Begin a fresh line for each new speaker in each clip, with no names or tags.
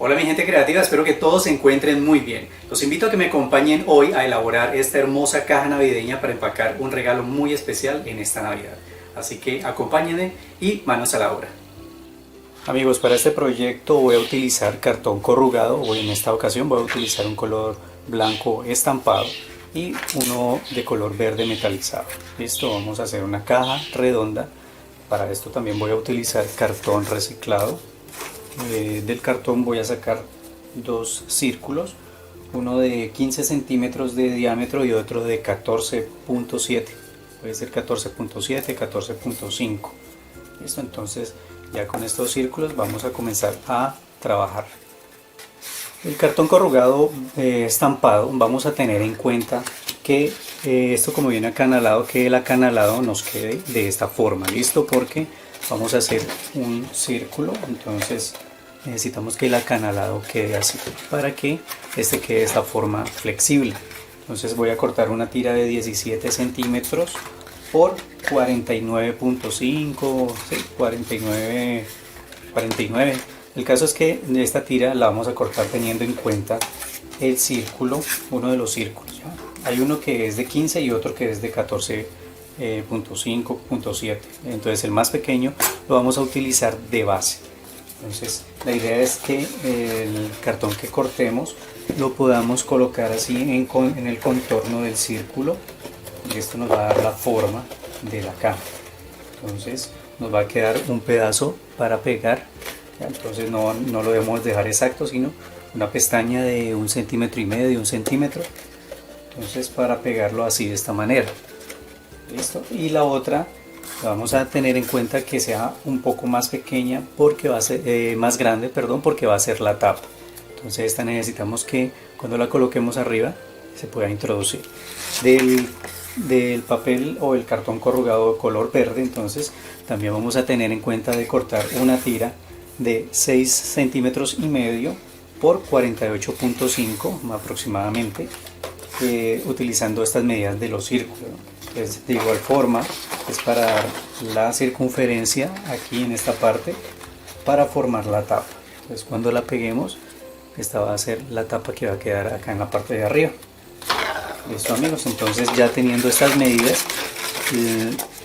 Hola mi gente creativa, espero que todos se encuentren muy bien. Los invito a que me acompañen hoy a elaborar esta hermosa caja navideña para empacar un regalo muy especial en esta Navidad. Así que acompáñenme y manos a la obra. Amigos, para este proyecto voy a utilizar cartón corrugado. Hoy en esta ocasión voy a utilizar un color blanco estampado y uno de color verde metalizado. Listo, vamos a hacer una caja redonda. Para esto también voy a utilizar cartón reciclado. Del cartón voy a sacar dos círculos, uno de 15 centímetros de diámetro y otro de 14.7, puede ser 14.7, 14.5. Listo, entonces ya con estos círculos vamos a comenzar a trabajar. El cartón corrugado estampado, vamos a tener en cuenta que esto, como viene acanalado, que el acanalado nos quede de esta forma. Listo, porque vamos a hacer un círculo, entonces necesitamos que el acanalado quede así para que este quede de esta forma flexible. Entonces voy a cortar una tira de 17 centímetros por 49.5, sí, 49. El caso es que esta tira la vamos a cortar teniendo en cuenta el círculo, uno de los círculos, ¿ya? Hay uno que es de 15 y otro que es de 14.5.7. Entonces el más pequeño lo vamos a utilizar de base. Entonces la idea es que el cartón que cortemos lo podamos colocar así en el contorno del círculo, y esto nos va a dar la forma de la caja. Entonces nos va a quedar un pedazo para pegar, ¿ya? Entonces no lo debemos dejar exacto, sino una pestaña de 1,5 centímetros, 1 centímetro. Entonces para pegarlo así, de esta manera. Listo. Y la otra vamos a tener en cuenta que sea un poco más pequeña, porque va a ser más grande, perdón, porque va a ser la tapa. Entonces esta necesitamos que cuando la coloquemos arriba se pueda introducir. Del papel o el cartón corrugado de color verde, entonces también vamos a tener en cuenta de cortar una tira de 6 centímetros y medio por 48.5 aproximadamente, utilizando estas medidas de los círculos. Entonces, de igual forma es para dar la circunferencia aquí en esta parte para formar la tapa. Entonces cuando la peguemos, esta va a ser la tapa que va a quedar acá en la parte de arriba. Listo amigos, entonces ya teniendo estas medidas,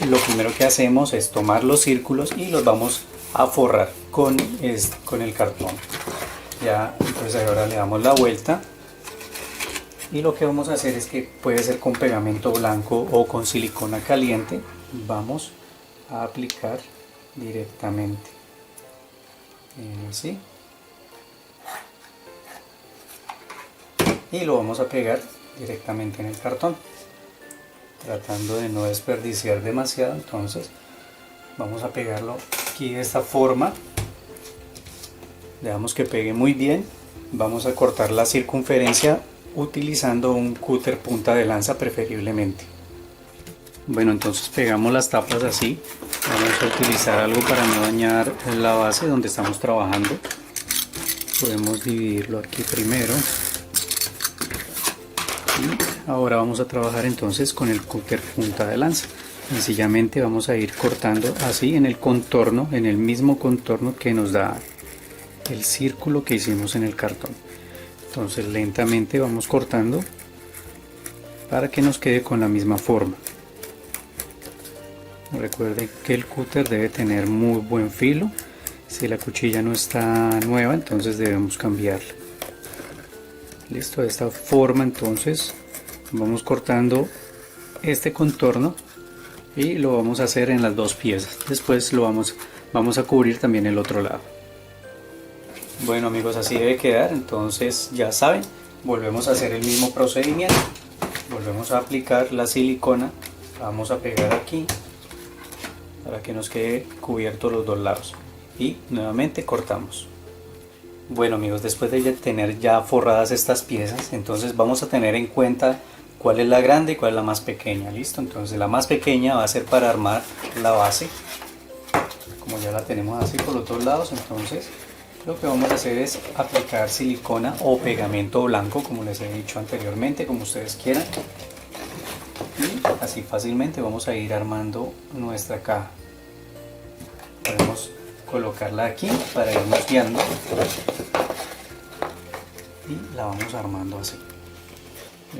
lo primero que hacemos es tomar los círculos y los vamos a forrar con el cartón. Ya, entonces ahora le damos la vuelta. Y lo que vamos a hacer es que puede ser con pegamento blanco o con silicona caliente. Vamos a aplicar directamente así, y lo vamos a pegar directamente en el cartón, tratando de no desperdiciar demasiado. Entonces vamos a pegarlo aquí de esta forma. Dejamos que pegue muy bien. Vamos a cortar la circunferencia utilizando un cúter punta de lanza preferiblemente. Bueno, entonces pegamos las tapas así. Vamos a utilizar algo para no dañar la base donde estamos trabajando. Podemos dividirlo aquí primero. Y ahora vamos a trabajar entonces con el cúter punta de lanza. Sencillamente vamos a ir cortando así en el contorno, en el mismo contorno que nos da el círculo que hicimos en el cartón. Entonces lentamente vamos cortando para que nos quede con la misma forma. Recuerden que el cúter debe tener muy buen filo. Si la cuchilla no está nueva, entonces debemos cambiarla. Listo, de esta forma entonces vamos cortando este contorno y lo vamos a hacer en las dos piezas. Después lo vamos a cubrir también el otro lado. Bueno amigos, así debe quedar. Entonces ya saben, volvemos a hacer el mismo procedimiento. Volvemos a aplicar la silicona, vamos a pegar aquí para que nos quede cubierto los dos lados y nuevamente cortamos. Bueno amigos, después de tener ya forradas estas piezas, entonces vamos a tener en cuenta cuál es la grande y cuál es la más pequeña. Listo, entonces la más pequeña va a ser para armar la base. Como ya la tenemos así por los dos lados, entonces lo que vamos a hacer es aplicar silicona o pegamento blanco, como les he dicho anteriormente, como ustedes quieran. Y así fácilmente vamos a ir armando nuestra caja. Podemos colocarla aquí para irnos guiando. y la vamos armando así.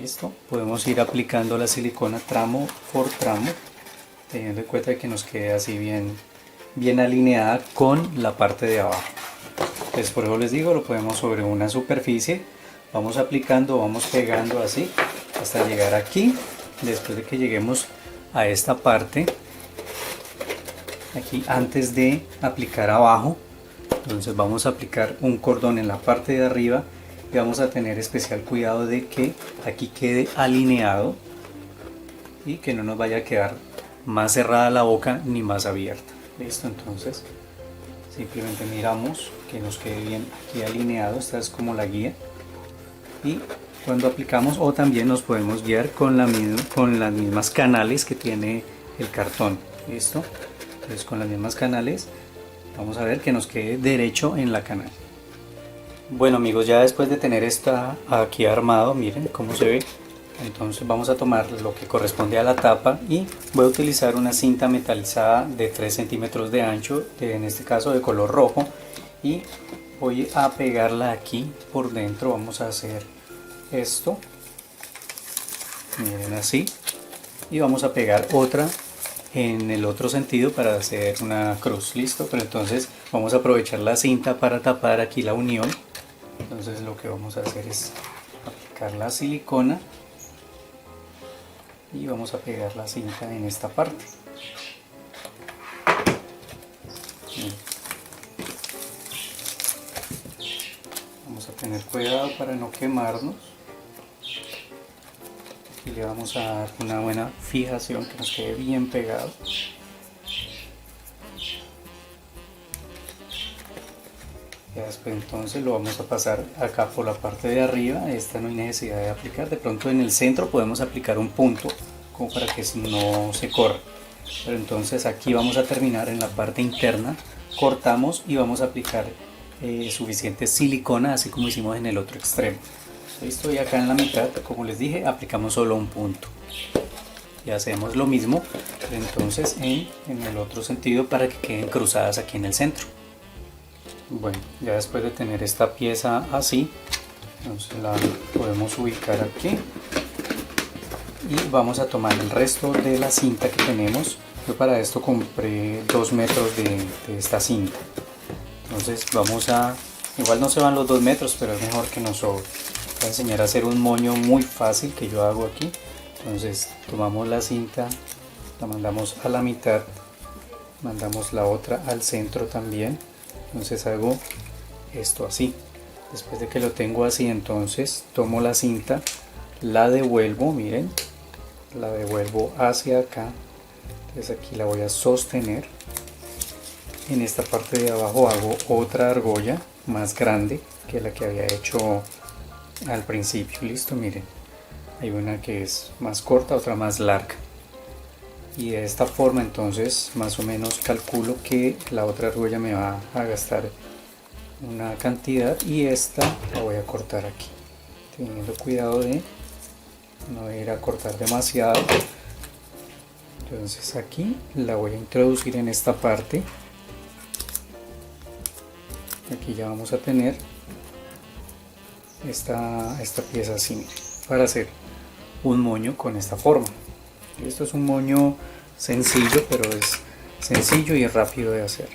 Listo, podemos ir aplicando la silicona tramo por tramo, teniendo en cuenta que nos quede así bien alineada con la parte de abajo. Entonces, por eso les digo, lo ponemos sobre una superficie, vamos aplicando, vamos pegando así hasta llegar aquí. Después de que lleguemos a esta parte, aquí antes de aplicar abajo, entonces vamos a aplicar un cordón en la parte de arriba y vamos a tener especial cuidado de que aquí quede alineado y que no nos vaya a quedar más cerrada la boca ni más abierta. Listo, entonces simplemente miramos que nos quede bien aquí alineado. Esta es como la guía, y cuando aplicamos, o también nos podemos guiar con las mismas canales que tiene el cartón. Listo, entonces con las mismas canales vamos a ver que nos quede derecho en la canal. Bueno amigos, ya después de tener esta aquí armado, miren cómo se ve. Entonces vamos a tomar lo que corresponde a la tapa y voy a utilizar una cinta metalizada de 3 centímetros de ancho, en este caso de color rojo, y voy a pegarla aquí por dentro. Vamos a hacer esto, miren así, y vamos a pegar otra en el otro sentido para hacer una cruz. Listo, pero entonces vamos a aprovechar la cinta para tapar aquí la unión. Entonces lo que vamos a hacer es aplicar la silicona y vamos a pegar la cinta en esta parte. Vamos a tener cuidado para no quemarnos y le vamos a dar una buena fijación, que nos quede bien pegado. Ya después entonces lo vamos a pasar acá por la parte de arriba. Esta no hay necesidad de aplicar, de pronto en el centro podemos aplicar un punto como para que no se corra, pero entonces aquí vamos a terminar en la parte interna, cortamos y vamos a aplicar suficiente silicona, así como hicimos en el otro extremo. Listo, y acá en la mitad, como les dije, aplicamos solo un punto y hacemos lo mismo, pero entonces en el otro sentido para que queden cruzadas aquí en el centro. Bueno, ya después de tener esta pieza así, entonces la podemos ubicar aquí y vamos a tomar el resto de la cinta que tenemos. Yo para esto compré 2 metros de esta cinta, entonces vamos a, igual no se van los 2 metros, pero es mejor que nos sobre. Voy a enseñar a hacer un moño muy fácil que yo hago aquí. Entonces tomamos la cinta, la mandamos a la mitad, mandamos la otra al centro también. Entonces hago esto así. Después de que lo tengo así, entonces tomo la cinta, la devuelvo, miren, la devuelvo hacia acá. Entonces aquí la voy a sostener. En esta parte de abajo hago otra argolla más grande que la que había hecho al principio. Listo, miren, hay una que es más corta, otra más larga, y de esta forma entonces más o menos calculo que la otra argolla me va a gastar una cantidad y esta la voy a cortar aquí, teniendo cuidado de no ir a cortar demasiado. Entonces aquí la voy a introducir en esta parte. Aquí ya vamos a tener esta pieza así, miren, para hacer un moño con esta forma. Esto es un moño sencillo, pero es sencillo y rápido de hacer.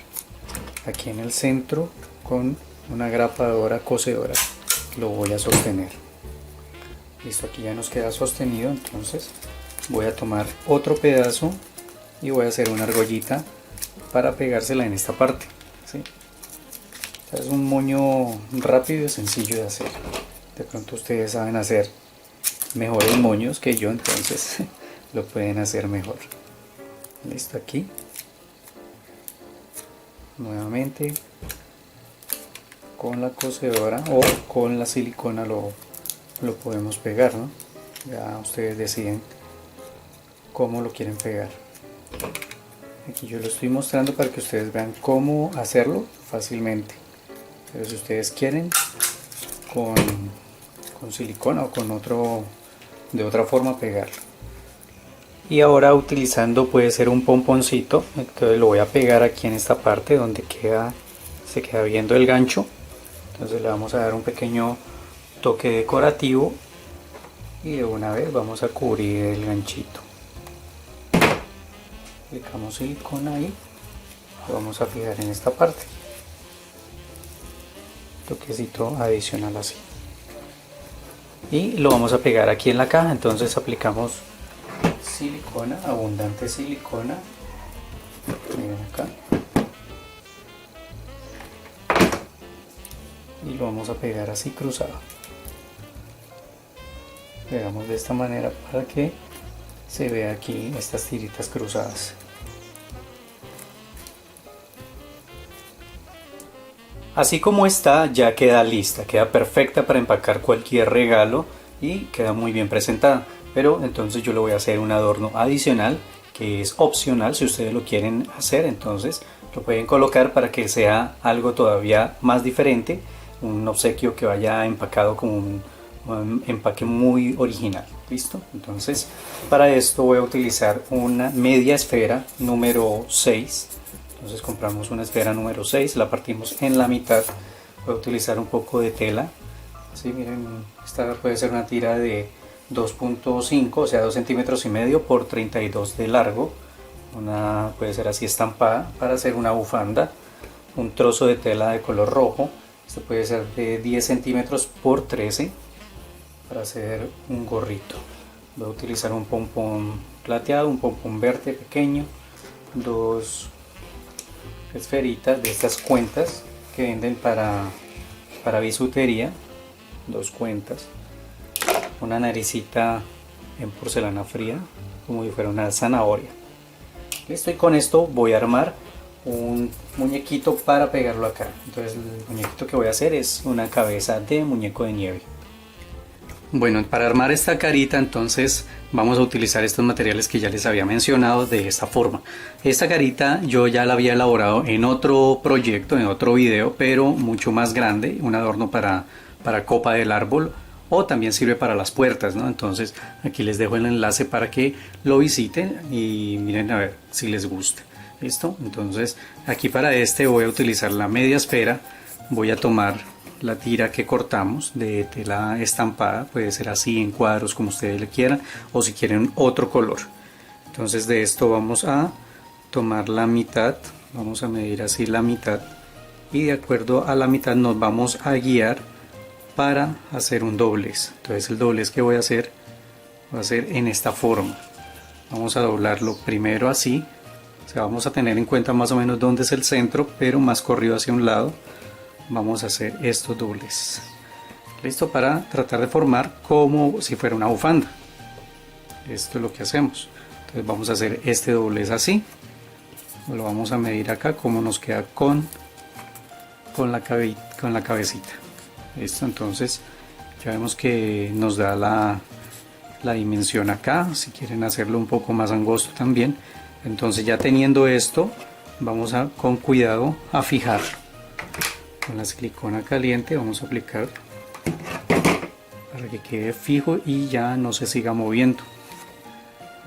Aquí en el centro con una grapadora cosedora lo voy a sostener. Listo, aquí ya nos queda sostenido. Entonces voy a tomar otro pedazo y voy a hacer una argollita para pegársela en esta parte, ¿sí? Es un moño rápido y sencillo de hacer. De pronto ustedes saben hacer mejores moños que yo, entonces lo pueden hacer mejor. Listo, aquí nuevamente con la cosedora o con la silicona lo podemos pegar, ¿no? Ya ustedes deciden cómo lo quieren pegar. Aquí yo lo estoy mostrando para que ustedes vean cómo hacerlo fácilmente, pero si ustedes quieren con silicona o con de otra forma pegarlo. Y ahora utilizando, puede ser un pomponcito, entonces lo voy a pegar aquí en esta parte donde se queda viendo el gancho. Entonces le vamos a dar un pequeño toque decorativo y de una vez vamos a cubrir el ganchito. Aplicamos silicona ahí, lo vamos a fijar en esta parte, toquecito adicional así, y lo vamos a pegar aquí en la caja. Entonces aplicamos silicona, abundante silicona, miren acá, y lo vamos a pegar así cruzado. Pegamos de esta manera para que se vea aquí estas tiritas cruzadas. Así como está, ya queda lista, queda perfecta para empacar cualquier regalo y queda muy bien presentada. Pero entonces yo le voy a hacer un adorno adicional que es opcional. Si ustedes lo quieren hacer, entonces lo pueden colocar para que sea algo todavía más diferente, un obsequio que vaya empacado como un empaque muy original. ¿Listo? Entonces para esto voy a utilizar una media esfera número 6. Entonces compramos una esfera número 6, la partimos en la mitad. Voy a utilizar un poco de tela. Así, miren, esta puede ser una tira de 2.5, o sea 2 centímetros y medio por 32 de largo. Una puede ser así estampada para hacer una bufanda. Un trozo de tela de color rojo. Este puede ser de 10 centímetros por 13 para hacer un gorrito. Voy a utilizar un pompón plateado, un pompón verde pequeño, dos esferitas de estas cuentas que venden para bisutería, dos cuentas, una naricita en porcelana fría como si fuera una zanahoria. Listo, y con esto voy a armar un muñequito para pegarlo acá. Entonces el muñequito que voy a hacer es una cabeza de muñeco de nieve. Bueno, para armar esta carita entonces vamos a utilizar estos materiales que ya les había mencionado de esta forma. Esta carita yo ya la había elaborado en otro proyecto, en otro video, pero mucho más grande, un adorno para copa del árbol, o también sirve para las puertas, ¿no? Entonces aquí les dejo el enlace para que lo visiten y miren a ver si les gusta. ¿Listo? Entonces aquí para este voy a utilizar la media esfera, voy a tomar la tira que cortamos de tela estampada, puede ser así en cuadros como ustedes le quieran, o si quieren otro color. Entonces de esto vamos a tomar la mitad, vamos a medir así la mitad, y de acuerdo a la mitad nos vamos a guiar para hacer un doblez. Entonces el doblez que voy a hacer va a ser en esta forma. Vamos a doblarlo primero así, o sea, vamos a tener en cuenta más o menos dónde es el centro, pero más corrido hacia un lado. Vamos a hacer estos dobles. Listo, para tratar de formar como si fuera una bufanda. Esto es lo que hacemos. Entonces vamos a hacer este doblez así. Lo vamos a medir acá como nos queda con la cabecita. Listo, entonces ya vemos que nos da la dimensión acá. Si quieren hacerlo un poco más angosto también. Entonces ya teniendo esto, vamos a con cuidado a fijar. Con la silicona caliente vamos a aplicar para que quede fijo y ya no se siga moviendo.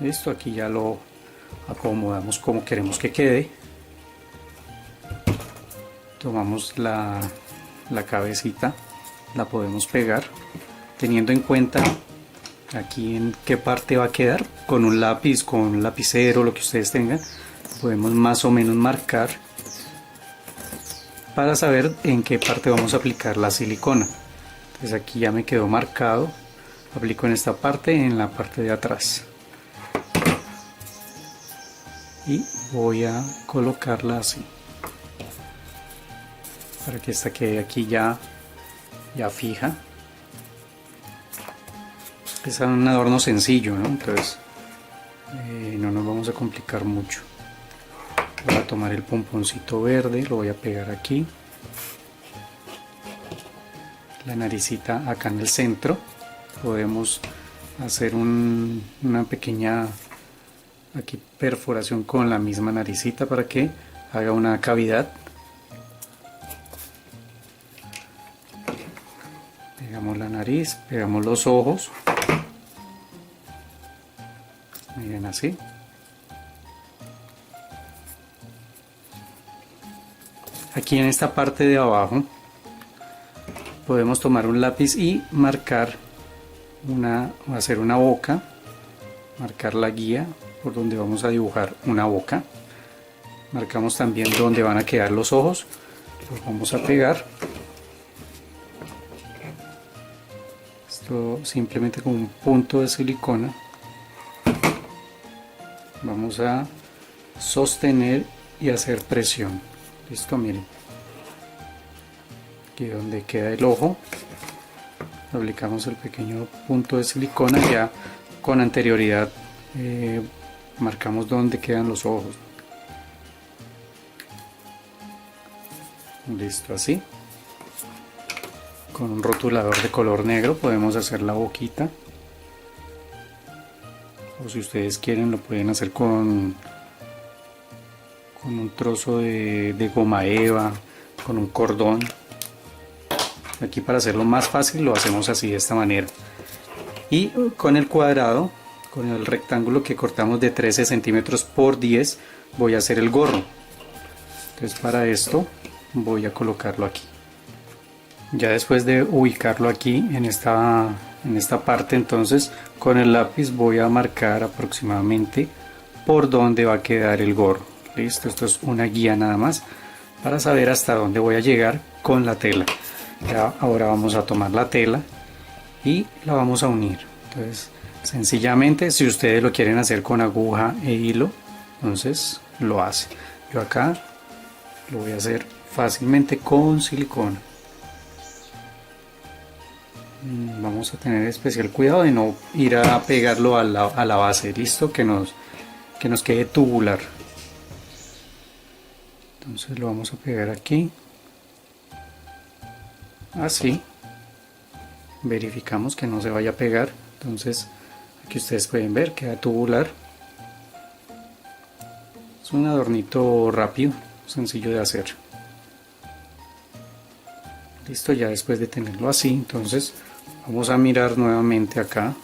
Listo, aquí ya lo acomodamos como queremos que quede. Tomamos la cabecita, la podemos pegar teniendo en cuenta aquí en qué parte va a quedar. Con un lápiz, con un lapicero, lo que ustedes tengan, podemos más o menos marcar para saber en qué parte vamos a aplicar la silicona. Entonces aquí ya me quedó marcado, aplico en esta parte, en la parte de atrás, y voy a colocarla así para que esta quede aquí ya fija. Es un adorno sencillo, ¿no? Entonces no nos vamos a complicar mucho. Voy a tomar el pomponcito verde, lo voy a pegar aquí, la naricita acá en el centro. Podemos hacer una pequeña aquí perforación con la misma naricita para que haga una cavidad. Pegamos la nariz, pegamos los ojos, miren así. Aquí en esta parte de abajo podemos tomar un lápiz y marcar hacer una boca, marcar la guía por donde vamos a dibujar una boca. Marcamos también donde van a quedar los ojos, los vamos a pegar. Esto simplemente con un punto de silicona vamos a sostener y hacer presión. Listo, miren, aquí donde queda el ojo aplicamos el pequeño punto de silicona. Ya con anterioridad marcamos donde quedan los ojos. Listo, así. Con un rotulador de color negro podemos hacer la boquita, o si ustedes quieren lo pueden hacer con un trozo de goma eva, con un cordón. Aquí, para hacerlo más fácil, lo hacemos así, de esta manera. Y con el cuadrado, con el rectángulo que cortamos de 13 centímetros por 10, voy a hacer el gorro. Entonces, para esto voy a colocarlo aquí. Ya después de ubicarlo aquí en esta parte, entonces con el lápiz voy a marcar aproximadamente por dónde va a quedar el gorro. Listo, esto es una guía nada más para saber hasta dónde voy a llegar con la tela. Ya ahora vamos a tomar la tela y la vamos a unir. Entonces, sencillamente, si ustedes lo quieren hacer con aguja e hilo, entonces lo hace. Yo acá lo voy a hacer fácilmente con silicona. Vamos a tener especial cuidado de no ir a pegarlo a la base. Listo, que nos quede tubular. Entonces lo vamos a pegar aquí, así. Verificamos que no se vaya a pegar. Entonces aquí ustedes pueden ver, queda tubular. Es un adornito rápido, sencillo de hacer. Listo, ya después de tenerlo así, entonces vamos a mirar nuevamente acá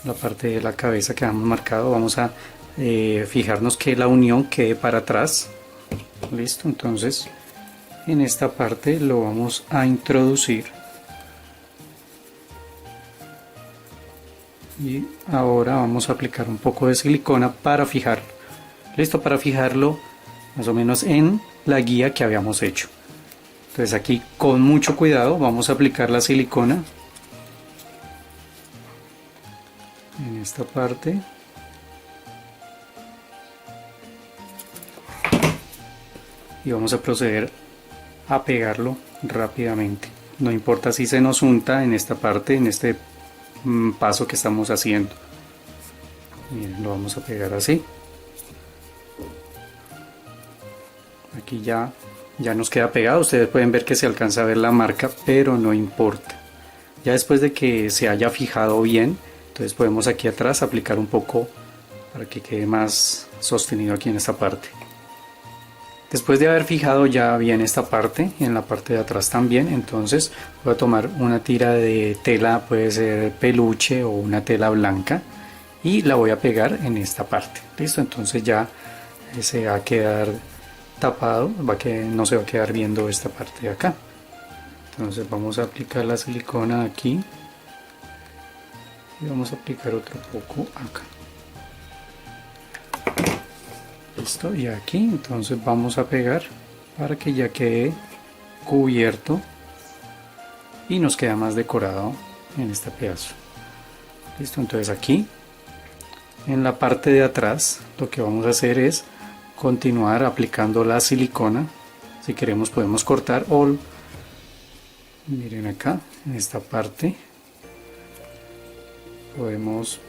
la parte de la cabeza que hemos marcado. Vamos a fijarnos que la unión quede para atrás. Listo, entonces en esta parte lo vamos a introducir. Y ahora vamos a aplicar un poco de silicona para fijarlo. Listo, para fijarlo más o menos en la guía que habíamos hecho. Entonces aquí con mucho cuidado vamos a aplicar la silicona en esta parte. Y vamos a proceder a pegarlo rápidamente. No importa si se nos unta en esta parte, en este paso que estamos haciendo. Miren, lo vamos a pegar así. Aquí ya nos queda pegado. Ustedes pueden ver que se alcanza a ver la marca, pero no importa. Ya después de que se haya fijado bien, entonces podemos aquí atrás aplicar un poco para que quede más sostenido aquí en esta parte. Después de haber fijado ya bien esta parte, en la parte de atrás también, entonces voy a tomar una tira de tela, puede ser peluche o una tela blanca, y la voy a pegar en esta parte. Listo, entonces ya se va a quedar tapado, no se va a quedar viendo esta parte de acá. Entonces vamos a aplicar la silicona aquí y vamos a aplicar otro poco acá. Listo, y aquí entonces vamos a pegar para que ya quede cubierto y nos queda más decorado en este pedazo. Listo, entonces aquí en la parte de atrás lo que vamos a hacer es continuar aplicando la silicona. Si queremos podemos cortar, o miren acá en esta parte podemos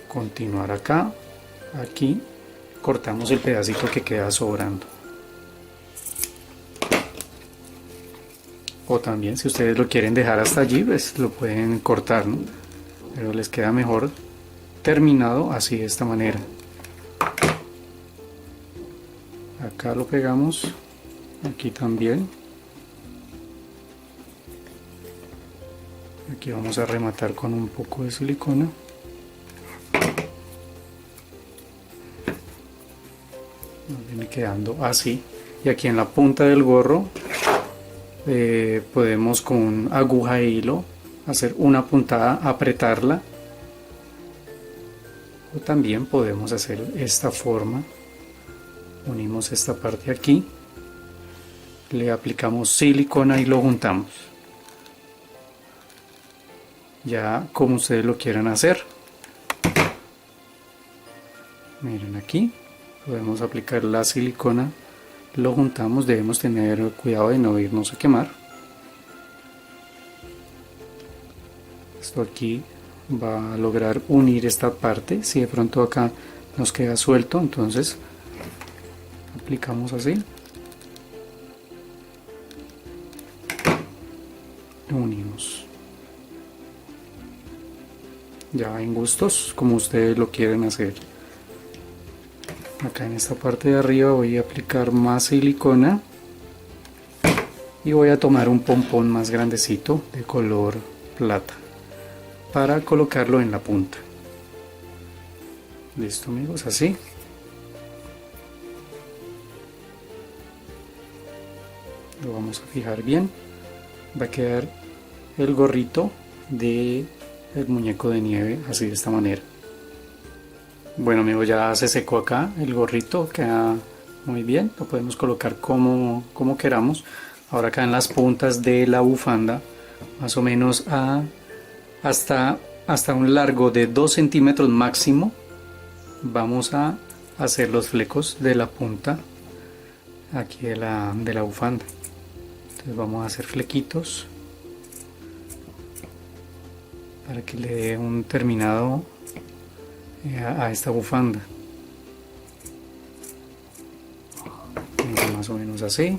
continuar acá, aquí cortamos el pedacito que queda sobrando. O también, si ustedes lo quieren dejar hasta allí, pues lo pueden cortar, ¿no? Pero les queda mejor terminado así, de esta manera. Acá lo pegamos, aquí también. Aquí vamos a rematar con un poco de silicona. Nos viene quedando así. Y aquí en la punta del gorro Podemos con aguja e hilo hacer una puntada, apretarla, o también podemos hacer esta forma. Unimos esta parte aquí, le aplicamos silicona y lo juntamos, ya como ustedes lo quieran hacer. Miren, aquí podemos aplicar la silicona, lo juntamos, debemos tener cuidado de no irnos a quemar. Esto aquí va a lograr unir esta parte. Si de pronto acá nos queda suelto, entonces aplicamos así, lo unimos. Ya en gustos, como ustedes lo quieren hacer. Acá en esta parte de arriba voy a aplicar más silicona y voy a tomar un pompón más grandecito de color plata para colocarlo en la punta. Listo, amigos, así. Lo vamos a fijar bien. Va a quedar el gorrito de el muñeco de nieve así, de esta manera. Bueno, amigos, ya se secó acá el gorrito, queda muy bien, lo podemos colocar como queramos. Ahora acá en las puntas de la bufanda, más o menos hasta un largo de 2 centímetros máximo, vamos a hacer los flecos de la punta aquí de la bufanda. Entonces vamos a hacer flequitos para que le dé un terminado a esta bufanda. Más o menos así.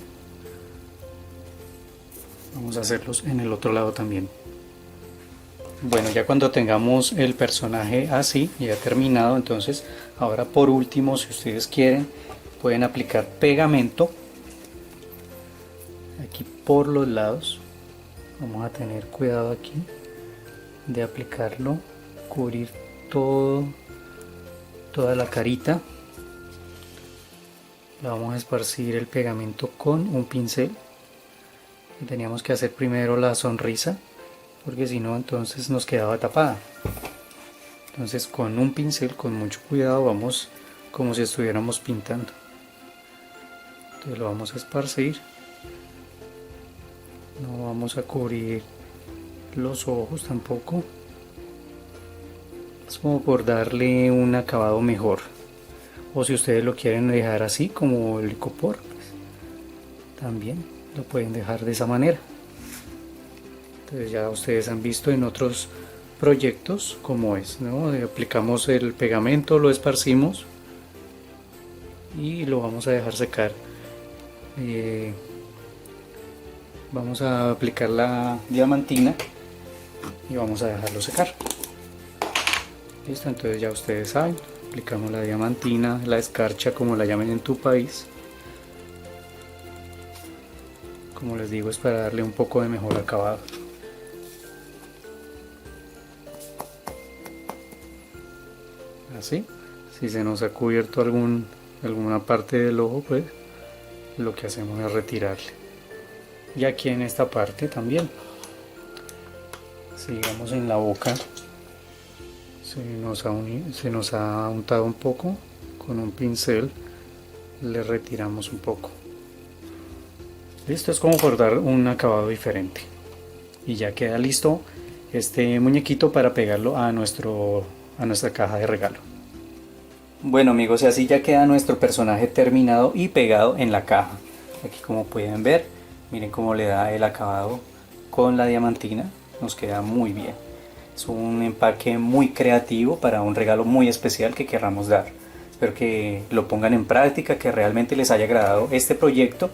Vamos a hacerlos en el otro lado también. Bueno, ya cuando tengamos el personaje así ya terminado, entonces ahora por último, si ustedes quieren, pueden aplicar pegamento aquí por los lados. Vamos a tener cuidado aquí de aplicarlo, cubrir toda la carita. Le vamos a esparcir el pegamento con un pincel. Teníamos que hacer primero la sonrisa, porque si no entonces nos quedaba tapada. Entonces con un pincel, con mucho cuidado, vamos como si estuviéramos pintando. Entonces lo vamos a esparcir. No vamos a cubrir los ojos tampoco. Es como por darle un acabado mejor. O si ustedes lo quieren dejar así como el icopor, pues, también lo pueden dejar de esa manera. Entonces ya ustedes han visto en otros proyectos cómo es, ¿no? Aplicamos el pegamento, lo esparcimos y lo vamos a dejar secar. Vamos a aplicar la diamantina y vamos a dejarlo secar. Listo, entonces ya ustedes saben, aplicamos la diamantina, la escarcha, como la llamen en tu país. Como les digo, es para darle un poco de mejor acabado. Así, si se nos ha cubierto alguna parte del ojo, pues lo que hacemos es retirarle. Y aquí en esta parte también, sigamos en la boca. Se nos ha untado un poco, con un pincel le retiramos un poco. Listo, es como por dar un acabado diferente. Y ya queda listo este muñequito para pegarlo a nuestra caja de regalo. Bueno, amigos, y así ya queda nuestro personaje terminado y pegado en la caja. Aquí, como pueden ver, miren cómo le da el acabado con la diamantina, nos queda muy bien. Es un empaque muy creativo para un regalo muy especial que querramos dar. Espero que lo pongan en práctica, que realmente les haya agradado este proyecto.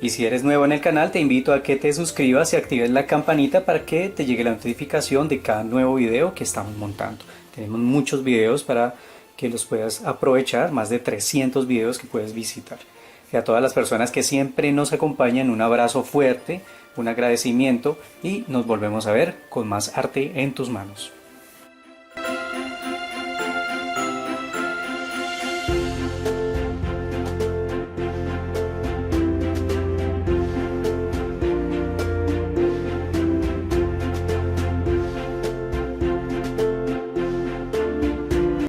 Y si eres nuevo en el canal, te invito a que te suscribas y actives la campanita para que te llegue la notificación de cada nuevo video que estamos montando. Tenemos muchos videos para que los puedas aprovechar, más de 300 videos que puedes visitar. Y a todas las personas que siempre nos acompañan, un abrazo fuerte, un agradecimiento y nos volvemos a ver con más arte en tus manos.